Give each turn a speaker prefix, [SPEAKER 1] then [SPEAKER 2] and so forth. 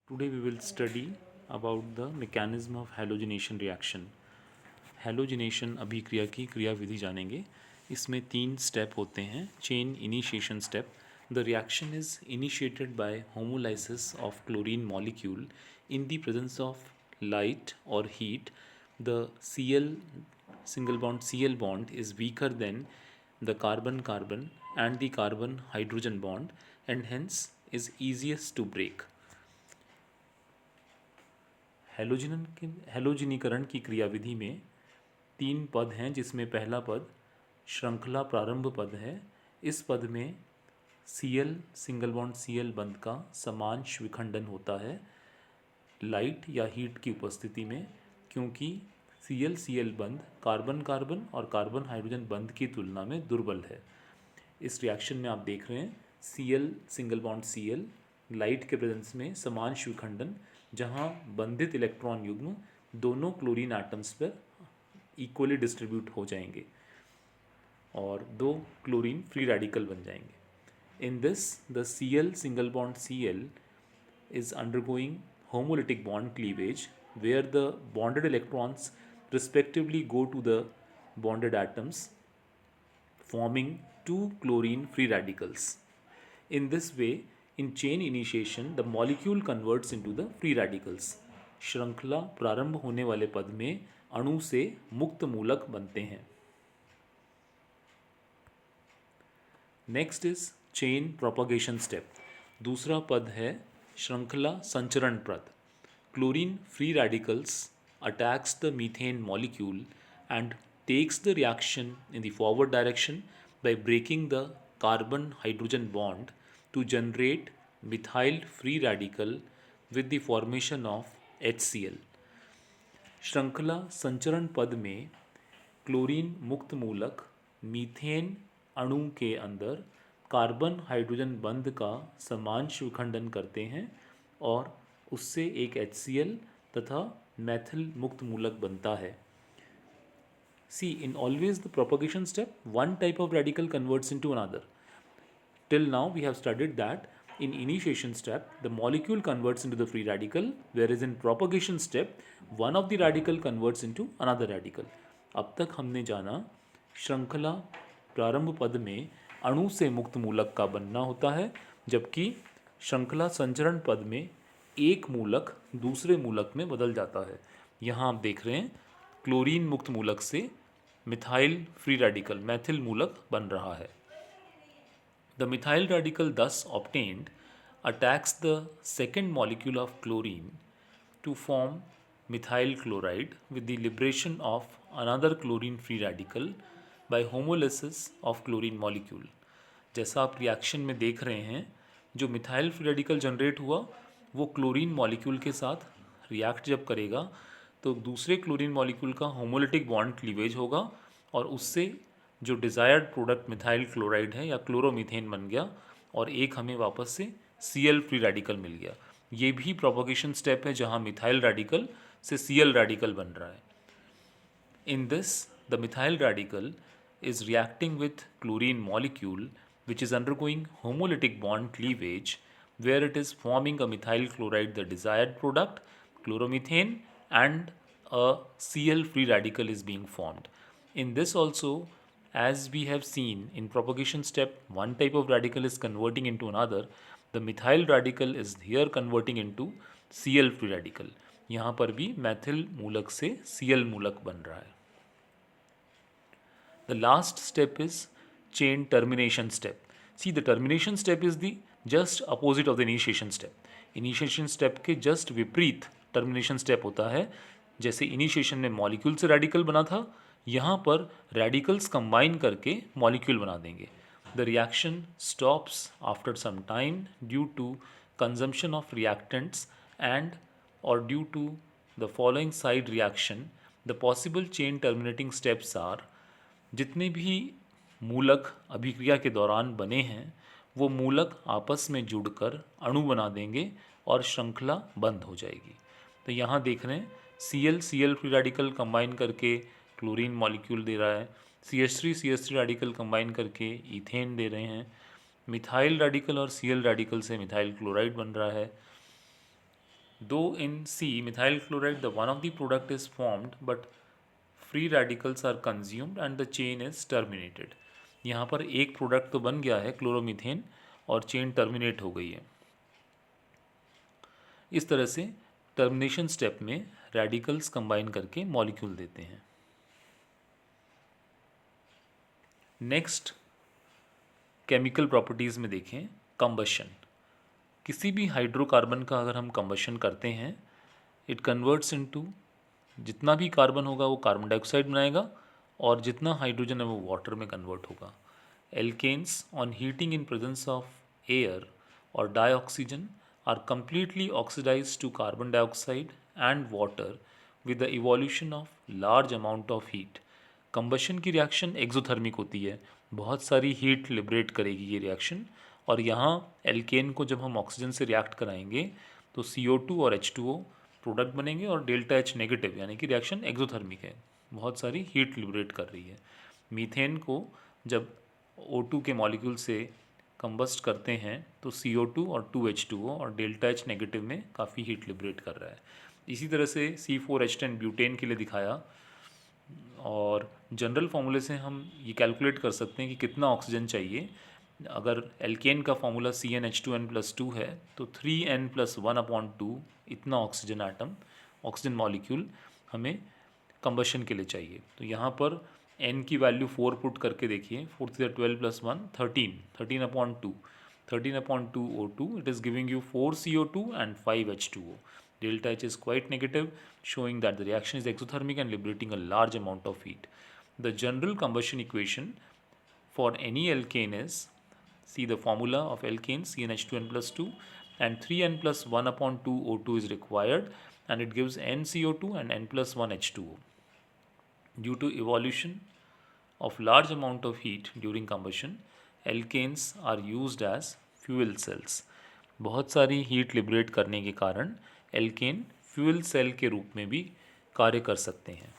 [SPEAKER 1] Today we will study about the mechanism of halogenation reaction. Halogenation अभिक्रिया की क्रिया विधि जानेंगे. इसमें 3 स्टेप होते हैं. Chain initiation step. The reaction is initiated by homolysis of chlorine molecule in the presence of light or heat. The Cl single bond Cl bond is weaker than the carbon carbon and the carbon hydrogen bond and hence is easiest to break. हैलोजिनीकरण की क्रियाविधि में 3 पद हैं, जिसमें पहला पद श्रृंखला प्रारंभ पद है. इस पद में Cl सिंगल बॉन्ड Cl बंध का समांश विखंडन होता है लाइट या हीट की उपस्थिति में, क्योंकि Cl बंध कार्बन कार्बन और कार्बन हाइड्रोजन बंध की तुलना में दुर्बल है. इस रिएक्शन में आप देख रहे हैं Cl single bond Cl light के प्रेजेंस में समांश विखंडन, जहां बंधित इलेक्ट्रॉन युग्म दोनों क्लोरीन एटम्स पर इक्वली डिस्ट्रीब्यूट हो जाएंगे और 2 क्लोरीन फ्री रेडिकल बन जाएंगे. In this the Cl single bond Cl is undergoing homolytic bond cleavage, where the bonded electrons respectively go to the bonded atoms, forming 2 chlorine free radicals. In this way, in chain initiation, the molecule converts into the free radicals. श्रृंखला प्रारंभ होने वाले पद में अणु से मुक्त मूलक बनते हैं. Next is chain propagation step. दूसरा पद है श्रृंखला संचरण पद. Chlorine free radicals attacks the methane molecule and takes the reaction in the forward direction by breaking the carbon hydrogen bond to generate methyl free radical with the formation of HCl. श्रृंखला संचरण पद में chlorine मुक्त मूलक methane अणु के अंदर carbon hydrogen बंध का समांश विखंडन करते हैं और उससे एक HCl तथा मैथिल मुक्त मूलक बनता है. See, in always the propagation step, one type of radical converts into another. Till now we have studied that in initiation step the molecule converts into the free radical, whereas in propagation step one of the radical converts into another radical. अब तक हमने जाना श्रृंखला प्रारंभ पद में अणु से मुक्त मूलक का बनना होता है, जबकि श्रृंखला संचरण पद में एक मूलक दूसरे मूलक में बदल जाता है. यहाँ आप देख रहे हैं क्लोरीन मुक्त मूलक से मिथाइल फ्री रेडिकल मैथिल मूलक बन रहा है. The methyl radical thus obtained attacks the second molecule of chlorine to form methyl chloride with the liberation of another chlorine free radical by homolysis of chlorine molecule. जैसा आप reaction में देख रहे हैं, जो मिथाइल फ्री रेडिकल जनरेट हुआ वो chlorine molecule के साथ रिएक्ट जब करेगा तो दूसरे क्लोरीन मॉलिक्यूल का होमोलिटिक बॉन्ड क्लीवेज होगा और उससे जो डिज़ायर्ड प्रोडक्ट मिथाइल क्लोराइड है या क्लोरोमीथेन बन गया और एक हमें वापस से Cl फ्री रेडिकल मिल गया. ये भी प्रोपगेशन स्टेप है जहाँ मिथाइल रेडिकल से Cl रेडिकल बन रहा है. In this the methyl radical is reacting with chlorine molecule which is undergoing homolytic bond cleavage, where it is forming a methyl chloride, the desired product, chloromethane, and a Cl free radical is being formed. In this also, as we have seen in propagation step, one type of radical is converting into another. The methyl radical is here converting into Cl free radical. यहाँ पर भी मैथिल मूलक से Cl मूलक बन रहा है. The last step is chain termination step. See, the termination step is the just opposite of the initiation step. Initiation step के just विपरीत termination step होता है. जैसे initiation में molecule से radical बना था, यहाँ पर radicals combine करके molecule बना देंगे. The reaction stops after some time due to consumption of reactants and or due to the following side reaction. The possible chain terminating steps are जितने भी मूलक अभिक्रिया के दौरान बने हैं वो मूलक आपस में जुड़कर अणु बना देंगे और श्रृंखला बंद हो जाएगी. तो यहाँ देख रहे हैं Cl फ्री रेडिकल कंबाइन करके क्लोरीन मॉलिक्यूल दे रहा है, CH3 रेडिकल कंबाइन करके इथेन दे रहे हैं, मिथाइल रेडिकल और Cl रेडिकल से मिथाइल क्लोराइड बन रहा है. Though in C methyl chloride the one of the product is formed but free radicals are consumed and the chain is terminated. यहाँ पर एक प्रोडक्ट तो बन गया है क्लोरोमीथेन और चेन टर्मिनेट हो गई है. इस तरह से टर्मिनेशन स्टेप में रेडिकल्स कंबाइन करके मॉलिक्यूल देते हैं. नेक्स्ट केमिकल प्रॉपर्टीज़ में देखें कंबशन. किसी भी हाइड्रोकार्बन का अगर हम कंबशन करते हैं इट कन्वर्ट्स इनटू, जितना भी कार्बन होगा वो कार्बन डाइऑक्साइड बनाएगा और जितना हाइड्रोजन है वो वाटर में कन्वर्ट होगा. Alkanes on heating in presence of air और dioxygen are completely oxidized to carbon dioxide and water with the evolution of large amount of heat. Combustion की रिएक्शन एक्सोथर्मिक होती है, बहुत सारी हीट लिबरेट करेगी ये रिएक्शन. और यहाँ एल्केन को जब हम ऑक्सीजन से रिएक्ट कराएंगे तो CO2 और H2O प्रोडक्ट बनेंगे और डेल्टा H नेगेटिव, यानी कि रिएक्शन एक्सोथर्मिक है, बहुत सारी हीट लिबरेट कर रही है. मीथेन को जब O2 के मॉलिक्यूल से कंबस्ट करते हैं तो CO2 और 2H2O और डेल्टा H नेगेटिव में काफ़ी हीट लिबरेट कर रहा है. इसी तरह से C4H10 ब्यूटेन के लिए दिखाया. और जनरल फार्मूले से हम ये कैलकुलेट कर सकते हैं कि कितना ऑक्सीजन चाहिए. अगर एल्केन का फार्मूला CnH2n+2 है तो 3n+1/2 इतना ऑक्सीजन एटम, ऑक्सीजन मॉलिक्यूल हमें कंबशन के लिए चाहिए. तो यहाँ पर n की वैल्यू 4 पुट करके देखिए, 4 × 12 + 1 13/2, 13/2 O2. It is giving you 4 CO2 and 5 H2O. Delta H is quite negative, showing that the reaction is exothermic and liberating a large amount of heat. The general combustion equation for any alkane is, see the formula of alkane CnH2n+2 and 3n+1/2 O2 is required and it gives nCO2 and n+1 H2O. Due to evolution of large amount of heat during combustion, alkanes are used as fuel cells. बहुत सारी heat liberate करने के कारण alkene fuel cell के रूप में भी कार्य कर सकते हैं.